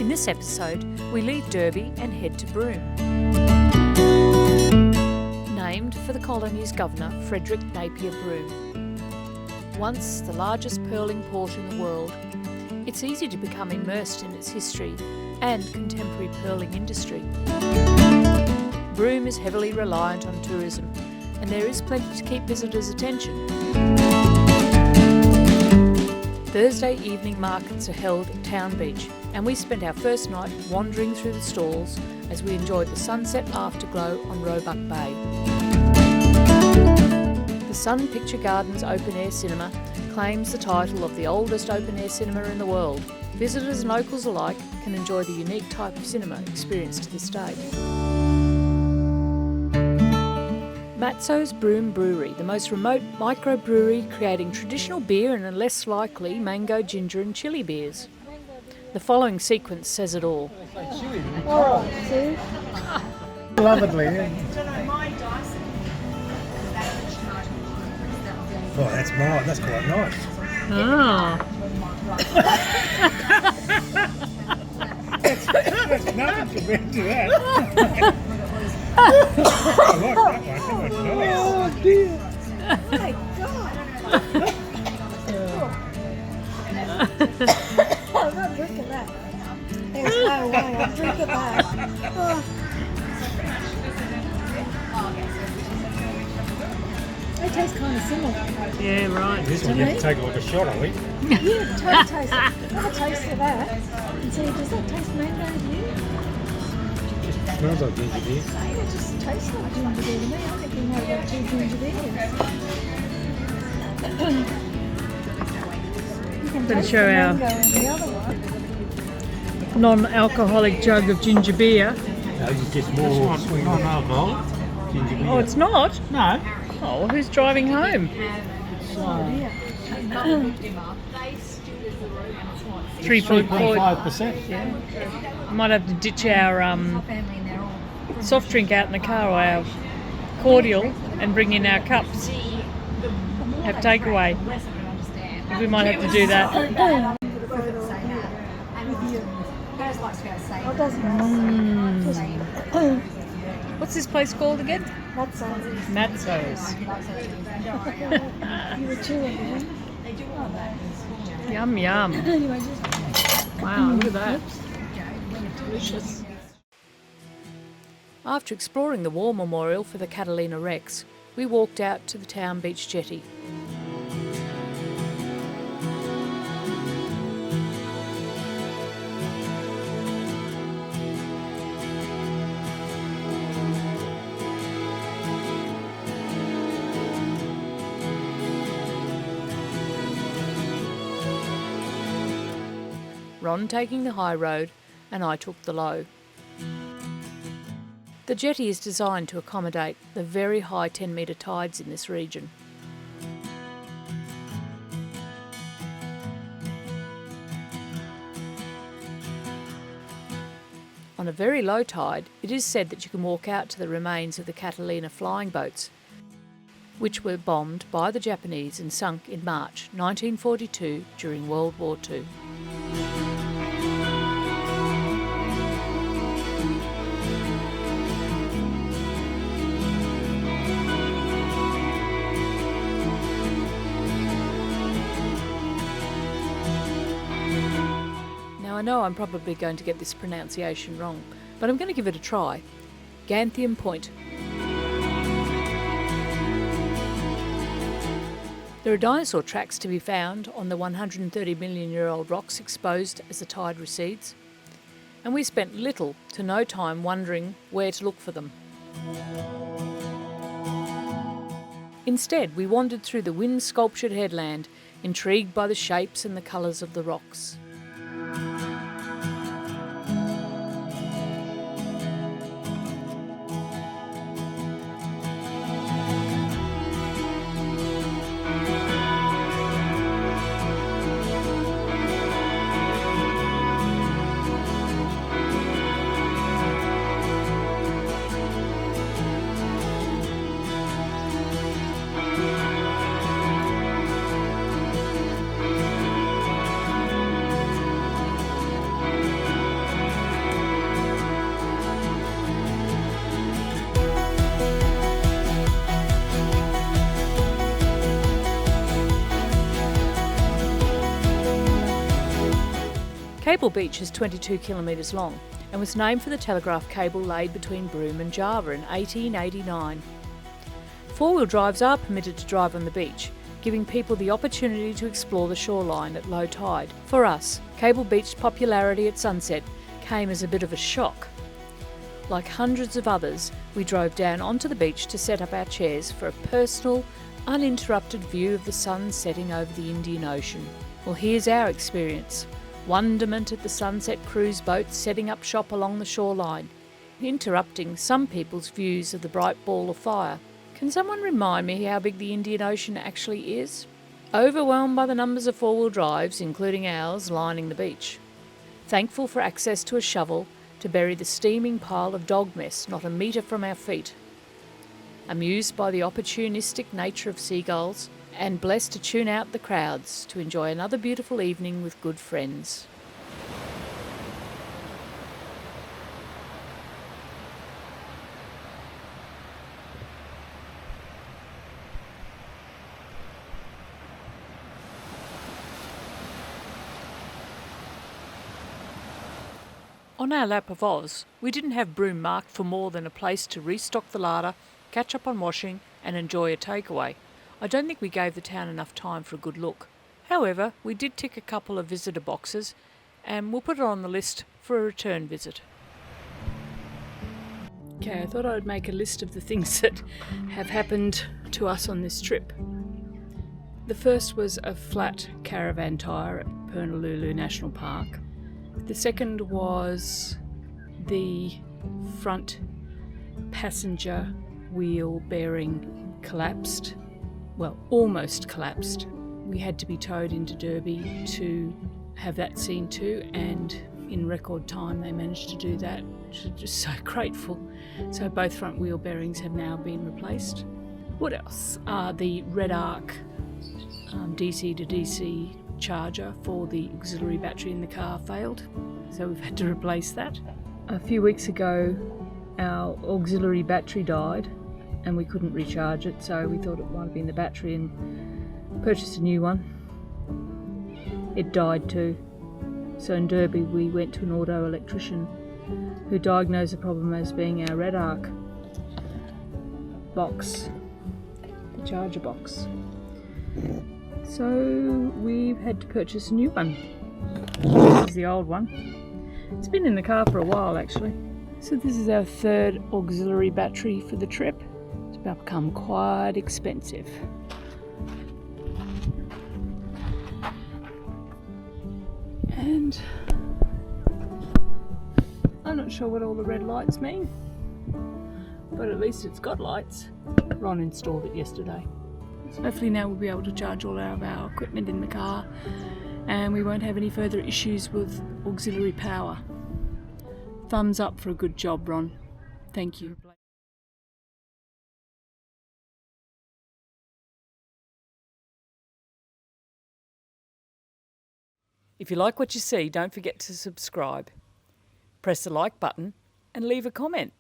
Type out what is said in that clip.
In this episode, we leave Derby and head to Broome. Named for the colony's governor, Frederick Napier Broome. Once the largest pearling port in the world, it's easy to become immersed in its history and contemporary pearling industry. Broome is heavily reliant on tourism, and there is plenty to keep visitors' attention. Thursday evening markets are held at Town Beach, and we spent our first night wandering through the stalls as we enjoyed the sunset afterglow on Roebuck Bay. The Sun Picture Gardens open-air cinema claims the title of the oldest open-air cinema in the world. Visitors and locals alike can enjoy the unique type of cinema experienced to this day. Matso's Broome Brewery, the most remote microbrewery creating traditional beer and less likely mango, ginger and chili beers. The following sequence says it all. Oh, see? Lovely, yeah. Oh, that's quite nice. Oh. That's nothing compared to that. I like that one. That one's nice. Oh dear. Oh my God. I'm not drinking that. There's no way I'm drinking that. Oh. They taste kind of similar. Yeah, right. This one you have to take like a shot, I think. Yeah, totally taste it. Have a taste of that and see, does that taste mango to you? It smells like ginger beer. It just tastes like ginger beer to me. I think we might have got 2 ginger beers. You can Better taste show the our mango in the other one. non-alcoholic jug of ginger beer. No, it's just more non-alcohol. Ginger beer. Oh, it's not? No. Oh, well, who's driving home? Yeah. 3.5%. Yeah. Might have to ditch our soft drink out in the car, or our cordial, and bring in our cups. Have takeaway. We might have to do that. What's this place called again? Matso's. You were chewing, man. Yum, yum. Anyway, just Wow, look at that. Delicious. After exploring the War Memorial for the Catalina Rex, we walked out to the Town Beach jetty. Ron taking the high road and I took the low. The jetty is designed to accommodate the very high 10-metre tides in this region. On a very low tide, it is said that you can walk out to the remains of the Catalina flying boats, which were bombed by the Japanese and sunk in March 1942 during World War II. I know I'm probably going to get this pronunciation wrong, but I'm going to give it a try. Ganthium Point. There are dinosaur tracks to be found on the 130 million year old rocks exposed as the tide recedes, and we spent little to no time wondering where to look for them. Instead, we wandered through the wind-sculptured headland, intrigued by the shapes and the colours of the rocks. Cable Beach is 22 kilometres long and was named for the telegraph cable laid between Broome and Java in 1889. Four-wheel drives are permitted to drive on the beach, giving people the opportunity to explore the shoreline at low tide. For us, Cable Beach's popularity at sunset came as a bit of a shock. Like hundreds of others, we drove down onto the beach to set up our chairs for a personal, uninterrupted view of the sun setting over the Indian Ocean. Well, here's our experience. Wonderment at the sunset cruise boats setting up shop along the shoreline, interrupting some people's views of the bright ball of fire. Can someone remind me how big the Indian Ocean actually is? Overwhelmed by the numbers of four-wheel drives, including ours, lining the beach. Thankful for access to a shovel to bury the steaming pile of dog mess not a metre from our feet. Amused by the opportunistic nature of seagulls, and blessed to tune out the crowds to enjoy another beautiful evening with good friends. On our lap of Oz, we didn't have Broome marked for more than a place to restock the larder, catch up on washing and enjoy a takeaway. I don't think we gave the town enough time for a good look. However, we did tick a couple of visitor boxes and we'll put it on the list for a return visit. Okay, I thought I'd make a list of the things that have happened to us on this trip. The first was a flat caravan tyre at Purnululu National Park. The second was the front passenger wheel bearing collapsed. Well, almost collapsed. We had to be towed into Derby to have that seen to, and in record time they managed to do that, which is just so grateful. So both front wheel bearings have now been replaced. What else? The Red Arc DC to DC charger for the auxiliary battery in the car failed, so we've had to replace that. A few weeks ago our auxiliary battery died and we couldn't recharge it, so we thought it might have been the battery and purchased a new one. It died too. So in Derby we went to an auto electrician who diagnosed the problem as being our Red Arc box, the charger box. So we've had to purchase a new one. This is the old one. It's been in the car for a while actually. So this is our third auxiliary battery for the trip. It's become quite expensive. And I'm not sure what all the red lights mean, but at least it's got lights. Ron installed it yesterday. So hopefully now we'll be able to charge all of our equipment in the car and we won't have any further issues with auxiliary power. Thumbs up for a good job, Ron. Thank you. If you like what you see, don't forget to subscribe. Press the like button and leave a comment.